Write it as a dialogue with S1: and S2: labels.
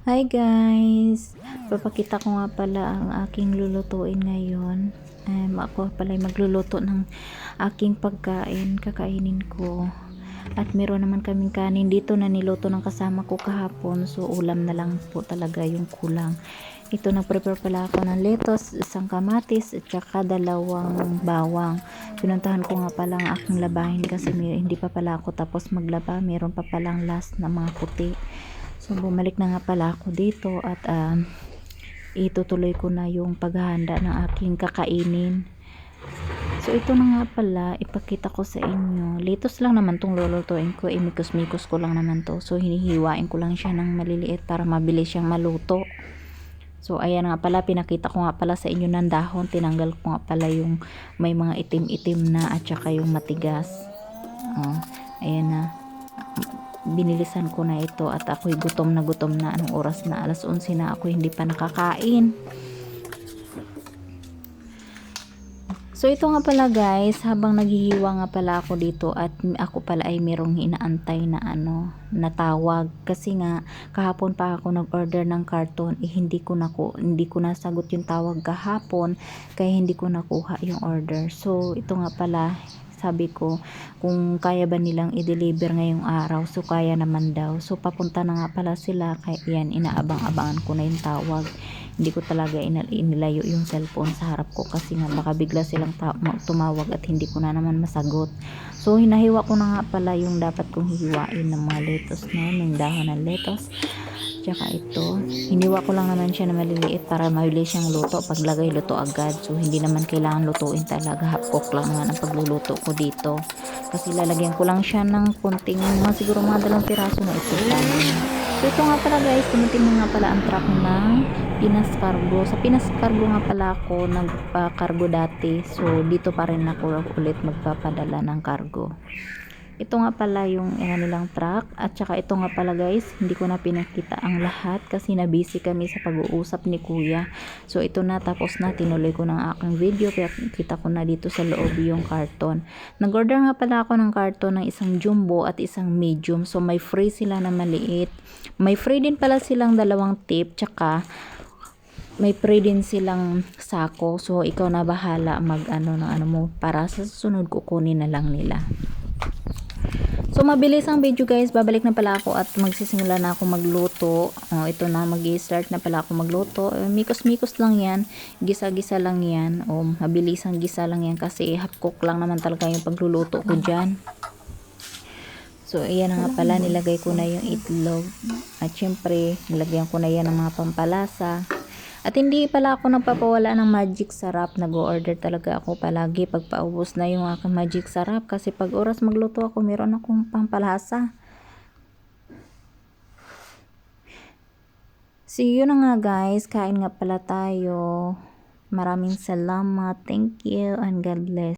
S1: Hi guys! Papakita ko nga pala ang aking lulutuin ngayon. Ako pala ay magluluto ng aking pagkain, kakainin ko. At meron naman kaming kanin dito na niluto ng kasama ko kahapon. So ulam na lang po talaga yung kulang. Ito, nag-prepare pala ako ng lettuce, isang kamatis, at saka dalawang bawang. Pinuntahan ko nga pala ang aking labahin kasi hindi pa pala ako tapos maglaba. Meron pa palang last na mga puti. So bumalik na nga pala ako dito at itutuloy ko na yung paghahanda ng aking kakainin. So ito na nga pala, ipakita ko sa inyo. Lettuce lang naman tong lulutuin ko, mikos-mikos ko lang naman to. So hinihiwain ko lang siya ng maliliit para mabilis siyang maluto. So ayan nga pala, pinakita ko nga pala sa inyo ng dahon. Tinanggal ko nga pala yung may mga itim-itim na at saka yung matigas. Ayan na. Binilisan ko na ito at ako'y gutom na gutom na. Anong oras na? Alas 11 na, ako hindi pa nakakain. So ito nga pala guys, habang naghihiwa nga pala ako dito at ako pala ay merong inaantay na na tawag kasi nga kahapon pa ako nag-order ng karton, hindi ko nasagot yung tawag kahapon kaya hindi ko nakuha yung order. So ito nga pala, sabi ko kung kaya ba nilang i-deliver ngayong araw, so kaya naman daw. So papunta na nga pala sila, kaya yan, inaabang-abangan ko na yung tawag. Hindi ko talaga inilayo yung cellphone sa harap ko kasi nga baka bigla silang tumawag at hindi ko na naman masagot. So hinahiwa ko na nga pala yung dapat kong hiwain ng mga lettuce na yun, yung dahon ng lettuce. Tsaka ito, hiniwa ko lang naman siya na maliliit para mabilis siyang luto. Paglagay luto agad, so hindi naman kailangan lutuin talaga, half cook lang naman ang pagluluto ko dito kasi lalagyan ko lang siya ng kunting siguro mga 2 piraso na ito sana. So ito nga pala guys, dumating na nga pala ang truck ng Pinas Cargo. Sa Pinas Cargo nga pala ako nagpa-cargo dati, so dito pa rin ako ulit magpapadala ng cargo. Ito nga pala yung nilang truck. At saka ito nga pala guys, hindi ko na pinakita ang lahat kasi na-busy kami sa pag-uusap ni kuya. So ito na, tapos na, tinuloy ko ng aking video kaya kita ko na dito sa loob yung karton. Nag-order nga pala ako ng karton ng isang jumbo at isang medium. So may free sila na maliit. May free din pala silang 2 tip, tsaka may free din silang sako. So ikaw na bahala mag mo, para sa susunod kukunin na lang nila. So mabilis ang video guys, babalik na pala ako at magsisimula na ako magluto. Ito na, mag-i-start na pala ako magluto. Mikos-mikos lang yan, gisa-gisa lang yan. Mabilis ang gisa lang yan kasi half cook lang naman talaga yung pagluluto ko dyan. So ayan na nga pala, nilagay ko na yung itlog. At syempre, nilagyan ko na yan ng mga pampalasa. At hindi pala ako nagpapawala ng magic sarap. Nag-order talaga ako palagi pag paubos na yung aking magic sarap. Kasi pag oras magluto ako, meron akong pampalasa. See you na nga guys. Kain nga pala tayo. Maraming salamat. Thank you and God bless.